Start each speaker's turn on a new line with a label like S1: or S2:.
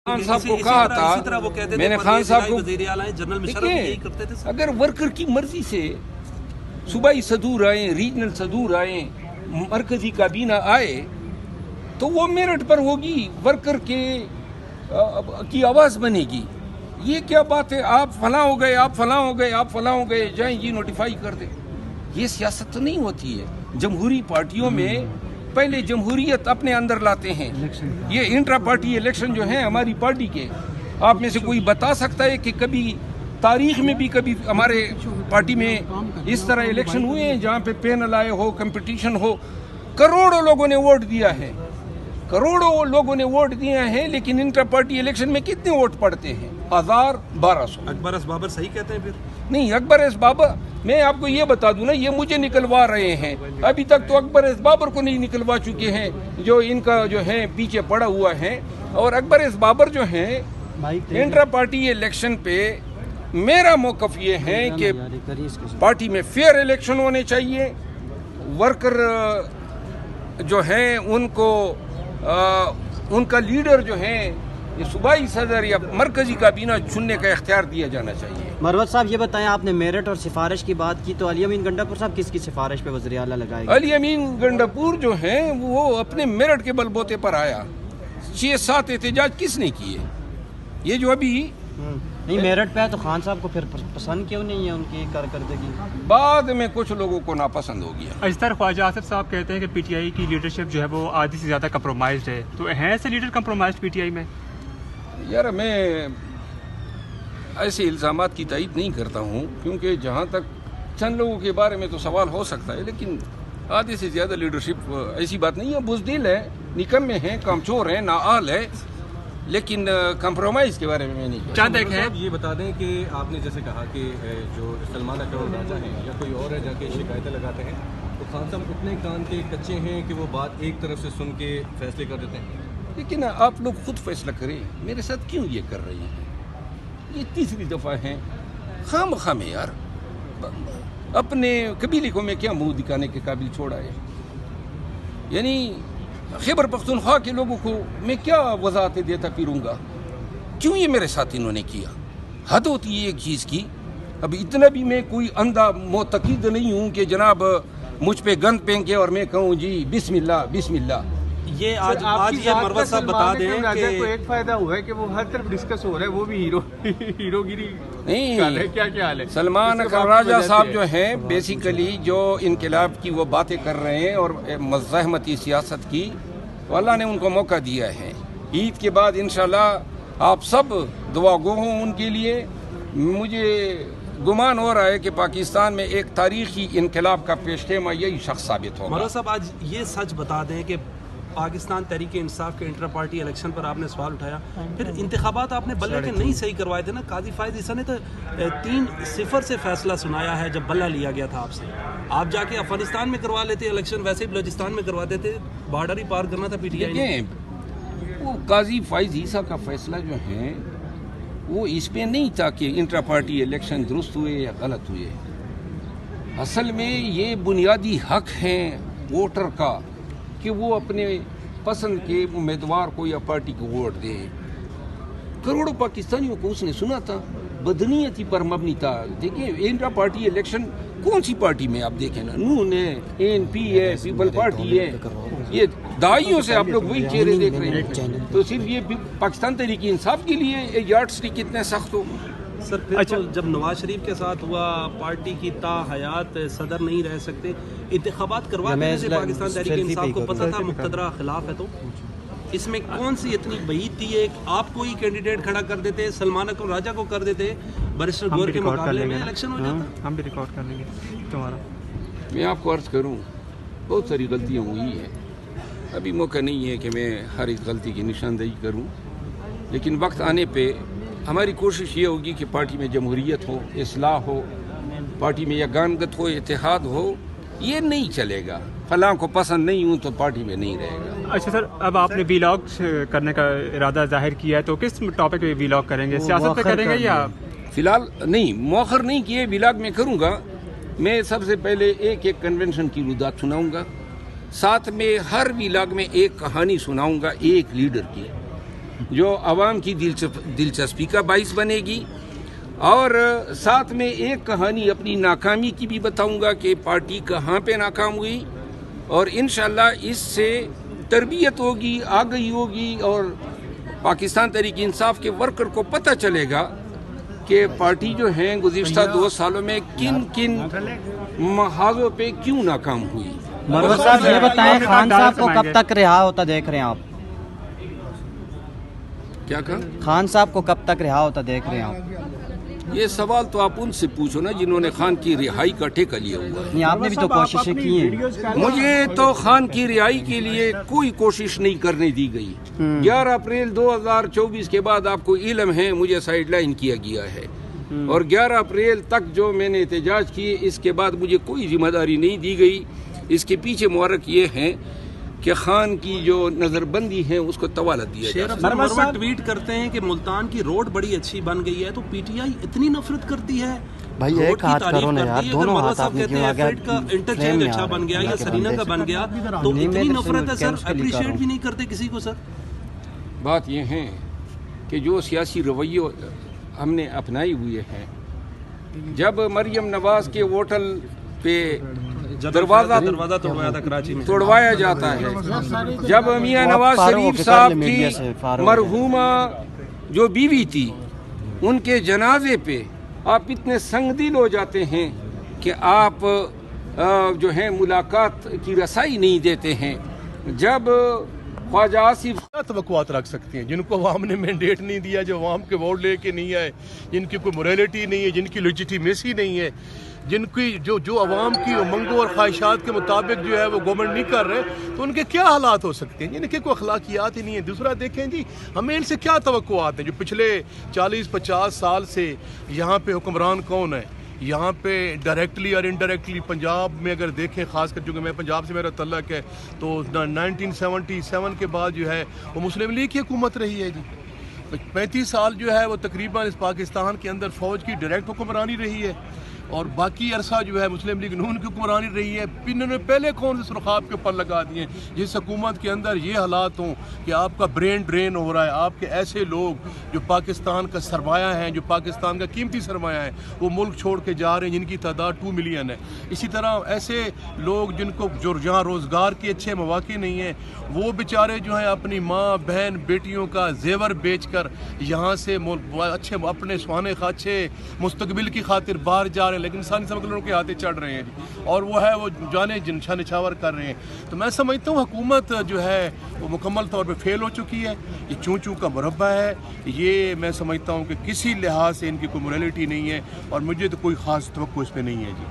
S1: خان صاحب کو کہا تھا، میں نے خان صاحب کو
S2: دیکھیں
S1: اگر ورکر کی مرضی سے صوبائی صدور آئیں، ریجنل صدور آئیں، مرکزی کابینہ آئے تو وہ میرٹ پر ہوگی، ورکر کی آواز بنے گی. یہ کیا بات ہے، آپ فلاں ہو گئے، آپ فلاں ہو گئے، آپ فلاں ہو گئے، جائیں جی نوٹیفائی کر دیں. یہ سیاست تو نہیں ہوتی ہے. جمہوری پارٹیوں میں پہلے جمہوریت اپنے اندر لاتے ہیں. یہ انٹرا پارٹی الیکشن جو ہیں ہماری پارٹی کے، آپ میں سے کوئی بتا سکتا ہے کہ کبھی تاریخ میں بھی کبھی ہمارے پارٹی میں اس طرح الیکشن ہوئے ہیں جہاں پہ پینل آئے ہو، کمپٹیشن ہو؟ کروڑوں لوگوں نے ووٹ دیا ہے، کروڑوں لوگوں نے ووٹ دیے ہیں، لیکن انٹر پارٹی الیکشن میں کتنے ووٹ پڑتے ہیں؟ 1200.
S2: اکبر اس بابر صحیح کہتے ہیں پھر؟
S1: نہیں، اکبر اس بابر، میں آپ کو یہ بتا دوں نا، یہ مجھے نکلوا رہے ہیں. ابھی تک تو اکبر اس بابر کو نہیں نکلوا چکے ہیں جو ان کا جو ہے پیچھے پڑا ہوا ہے. اور اکبر اس بابر جو ہیں انٹرا پارٹی الیکشن پہ میرا موقف یہ ہے کہ پارٹی میں فیئر الیکشن ہونے چاہیے. ورکر جو ہیں ان کو ان کا لیڈر جو ہیں یہ صوبائی صدر یا مرکزی کابینہ چننے کا اختیار دیا جانا چاہیے.
S3: مروت صاحب یہ بتائیں، آپ نے میرٹ اور سفارش کی بات کی تو علی امین گنڈاپور صاحب کس کی سفارش پہ وزیر اعلیٰ لگائے گا؟
S1: علی امین گنڈاپور جو ہیں وہ اپنے میرٹ کے بل بوتے پر آیا. 6-7 احتجاج کس نے کیے؟ یہ جو ابھی
S3: نہیں میرٹ پہ ہے تو خان صاحب کو پھر پسند کیوں نہیں ہے ان کی کارکردگی؟
S1: بعد میں کچھ لوگوں کو ناپسند ہو گیا.
S4: اشتر خواجہ آصف صاحب کہتے ہیں کہ پی ٹی آئی کی لیڈرشپ جو ہے وہ آدھی سے زیادہ کمپرومائزڈ ہے، تو ہیں ایسے leader compromised P T I میں؟
S1: یار میں ایسے الزامات کی تائید نہیں کرتا ہوں، کیونکہ جہاں تک چند لوگوں کے بارے میں تو سوال ہو سکتا ہے، لیکن آدھے سے زیادہ لیڈرشپ ایسی بات نہیں ہے. بزدل ہے، نکمے ہیں، کمزور ہیں، نااہل ہے، لیکن کمپرومائز کے بارے میں نہیں کہتا.
S4: چند ایک ہے،
S2: یہ بتا دیں کہ آپ نے جیسے کہا کہ جو سلمان اکرم راجہ ہیں یا کوئی اور ہے جا کے شکایتیں لگاتے ہیں، تو خان صاحب اتنے کان کے کچے ہیں کہ وہ بات ایک طرف سے سن کے فیصلے کر دیتے ہیں.
S1: لیکن آپ لوگ خود فیصلہ کریں، میرے ساتھ کیوں یہ کر رہے ہیں؟ یہ تیسری دفعہ ہے. خام خام ہے یار، اپنے قبیلے کو میں کیا منہ دکھانے کے قابل چھوڑا ہے؟ یعنی خیبر پختونخوا کے لوگوں کو میں کیا وضاحتیں دیتا پھروں گا؟ کیوں یہ میرے ساتھ انہوں نے کیا؟ حد ہوتی ہے ایک چیز کی. اب اتنا بھی میں کوئی اندھا معتقد نہیں ہوں کہ جناب مجھ پہ گند پھینکے اور میں کہوں جی بسم اللہ بسم اللہ.
S2: یہ آج یہ مروت صاحب بتا دیں کہ
S5: کو ایک فائدہ ہوا ہے کہ وہ ہر طرف ڈسکس ہو رہا ہے، وہ بھی ہیرو گیری
S1: نہیں،
S5: کیا حال ہے؟
S1: سلمان اکرم راجہ صاحب جو ہیں بیسیکلی جو انقلاب کی وہ باتیں کر رہے ہیں اور مزاحمتی سیاست کی، تو اللہ نے ان کو موقع دیا ہے. عید کے بعد انشاءاللہ آپ سب دعا گو ہوں ان کے لیے. مجھے گمان ہو رہا ہے کہ پاکستان میں ایک تاریخی انقلاب کا پیش خیمہ یہی شخص ثابت ہوگا.
S2: مروت صاحب آج یہ سچ بتا دیں کہ پاکستان تحریک انصاف کے انٹر پارٹی الیکشن پر آپ نے سوال اٹھایا، پھر انتخابات آپ نے بلے کے نہیں صحیح کروائے تھے نا. قاضی فائز عیسیٰ نے تو 3-0 سے فیصلہ سنایا ہے جب بلہ لیا گیا تھا آپ سے. آپ جا کے افغانستان میں کروا لیتے الیکشن، ویسے ہی بلوچستان میں کرواتے تھے، بارڈر ہی پار کرنا تھا پی ٹی آئی نے.
S1: وہ قاضی فائز عیسیٰ کا فیصلہ جو ہے وہ اس پہ نہیں تھا کہ انٹرا پارٹی الیکشن درست ہوئے یا غلط ہوئے. اصل میں یہ بنیادی حق ہیں ووٹر کا کہ وہ اپنے پسند کے امیدوار کو یا پارٹی کو ووٹ دے. کروڑوں پاکستانیوں کو اس نے سنا تھا، بدنیتی پر مبنی تھا. دیکھیں انٹرا پارٹی الیکشن کون سی پارٹی میں آپ دیکھیں نا، نون ہے، این پی ہے، پیپل پارٹی ہے، یہ دہائیوں سے آپ لوگ وہی چہرے دیکھ رہے ہیں. تو صرف یہ پاکستان تحریک انصاف کے لیے یارڈ اسٹک کتنے سخت ہو.
S2: سر پھر تو جب نواز شریف کے ساتھ ہوا، پارٹی کی تا حیات صدر نہیں رہ سکتے، انتخابات کروا دینے سے پاکستان تحریک انصاف کو پتہ تھا مقتدرہ خلاف ہے، تو اس میں کون سی اتنی بعید تھی؟ ایک آپ کوئی کینڈیڈیٹ کھڑا کر دیتے، سلمان اکرم راجہ کو کر دیتے، بیرسٹر گور کے مقابلے میں الیکشن ہو جاتا.
S4: ہم بھی ریکارڈ کر لیں گے تمہارا.
S1: میں آپ کو عرض کروں بہت ساری غلطیاں ہوئی ہیں. ابھی موقع نہیں ہے کہ میں ہر ایک غلطی کی نشاندہی کروں، لیکن وقت آنے پہ ہماری کوشش یہ ہوگی کہ پارٹی میں جمہوریت ہو، اصلاح ہو، پارٹی میں یگانگت ہو، اتحاد ہو. یہ نہیں چلے گا. فلاں کو پسند نہیں ہوں تو پارٹی میں نہیں رہے گا.
S4: اچھا سر، اب آپ نے ویلاگ کرنے کا ارادہ ظاہر کیا ہے، تو کس ٹاپک پہ ویلاگ کریں گے؟ سیاست پہ کریں گے یا
S1: فی الحال نہیں، مؤخر نہیں کیے، ویلاگ میں کروں گا. میں سب سے پہلے ایک کنونشن کی روایت سناؤں گا، ساتھ میں ہر ویلاگ میں ایک کہانی سناؤں گا ایک لیڈر کی. جو عوام کی دلچسپی کا باعث بنے گی. اور ساتھ میں ایک کہانی اپنی ناکامی کی بھی بتاؤں گا کہ پارٹی کہاں پہ ناکام ہوئی, اور انشاءاللہ اس سے تربیت ہوگی, آگہی ہوگی, اور پاکستان تحریک انصاف کے ورکر کو پتہ چلے گا کہ پارٹی جو ہیں گزشتہ 2 سالوں میں کن کن محاذوں پہ کیوں ناکام ہوئی.
S3: مروت صاحب یہ بتائیں خان صاحب کو کب تک رہا ہوتا دیکھ رہے ہیں آپ؟
S1: کیا کہا؟
S3: خان صاحب کو کب تک رہا ہوتا دیکھ رہے ہیں آپ؟
S1: یہ سوال تو آپ ان سے پوچھو نا جنہوں نے خان کی رہائی کا ٹھیکہ لیا ہوا ہے.
S3: نہیں آپ نے بھی تو کوششیں کی ہیں.
S1: مجھے تو خان کی رہائی کے لیے کوئی کوشش نہیں کرنے دی گئی. 11 اپریل 2024 کے بعد آپ کو علم ہے مجھے سائیڈ لائن کیا گیا ہے, اور 11 اپریل تک جو میں نے احتجاج کیے اس کے بعد مجھے کوئی ذمہ داری نہیں دی گئی. اس کے پیچھے محرک یہ ہے کہ خان کی جو نظر بندی ہے اس کو طوالت دیا
S2: شیر
S1: جائے.
S2: افضل مروت ٹویٹ کرتے ہیں کہ ملتان کی روڈ بڑی اچھی بن گئی ہے, تو پی ٹی آئی اتنی نفرت کرتی ہے.
S3: بھائی ایک ہاتھ کرو نا یار, دونوں ہاتھ آپ نے کیوں آگے
S2: کا انٹرچینج اچھا بن گیا یا سرینا کا بن گیا, تو اتنی نفرت ہے سر, اپریشیٹ بھی نہیں کرتے کسی کو. سر
S1: بات یہ ہے کہ جو سیاسی رویے ہم نے اپنائی ہوئے ہیں, جب مریم نواز کے ہوٹل پہ دروازہ
S2: توڑوایا تھا کراچی میں,
S1: توڑوایا جاتا ہے, جب میاں نواز شریف صاحب کی مرحومہ جو بیوی تھی ان کے جنازے پہ آپ اتنے سنگ دل ہو جاتے ہیں کہ آپ جو ہیں ملاقات کی رسائی نہیں دیتے ہیں. جب خواجہ آصف
S6: کیا توقعات رکھ سکتے ہیں جن کو عوام نے مینڈیٹ نہیں دیا, جو عوام کے ووٹ لے کے نہیں آئے, جن کی کوئی موریلٹی نہیں ہے, جن کی لیجیٹیمیسی نہیں ہے, جن کی جو عوام کی امنگوں اور خواہشات کے مطابق جو ہے وہ گورنمنٹ نہیں کر رہے, تو ان کے کیا حالات ہو سکتے ہیں؟ ان کے کوئی اخلاقیات ہی نہیں ہیں. دوسرا دیکھیں جی, ہمیں ان سے کیا توقعات ہیں؟ جو پچھلے 40-50 سال سے یہاں پہ حکمران کون ہے, یہاں پہ ڈائریکٹلی اور انڈائریکٹلی پنجاب میں اگر دیکھیں, خاص کر چونکہ میں پنجاب سے میرا تعلق ہے, تو 1977 کے بعد جو ہے وہ مسلم لیگ کی حکومت رہی ہے جی. 35 سال جو ہے وہ تقریباً اس پاکستان کے اندر فوج کی ڈائریکٹ حکمرانی رہی ہے, اور باقی عرصہ جو ہے مسلم لیگ نون کی حکمرانی رہی ہے. انہوں نے پہلے کون سے سرخاب کے اوپر لگا دیے جس حکومت کے اندر یہ حالات ہوں کہ آپ کا برین ڈرین ہو رہا ہے, آپ کے ایسے لوگ جو پاکستان کا سرمایہ ہیں, جو پاکستان کا قیمتی سرمایہ ہے, وہ ملک چھوڑ کے جا رہے ہیں جن کی تعداد 2 ملین ہے. اسی طرح ایسے لوگ جن کو جو جہاں روزگار کے اچھے مواقع نہیں ہیں, وہ بیچارے جو ہیں اپنی ماں بہن بیٹیوں کا زیور بیچ کر یہاں سے اچھے اپنے سہانے اچھے مستقبل کی خاطر باہر جا رہے ہیں, لیکن انسانی سمگلروں کے ہاتھے چڑھ رہے ہیں اور وہ ہے وہ جانے نچھاور کر رہے ہیں. تو میں سمجھتا ہوں حکومت جو ہے وہ مکمل طور پہ فیل ہو چکی ہے. یہ چوں چوں کا مربع ہے. یہ میں سمجھتا ہوں کہ کسی لحاظ سے ان کی کوئی موریلٹی نہیں ہے, اور مجھے تو کوئی خاص توقع اس پہ نہیں ہے جی.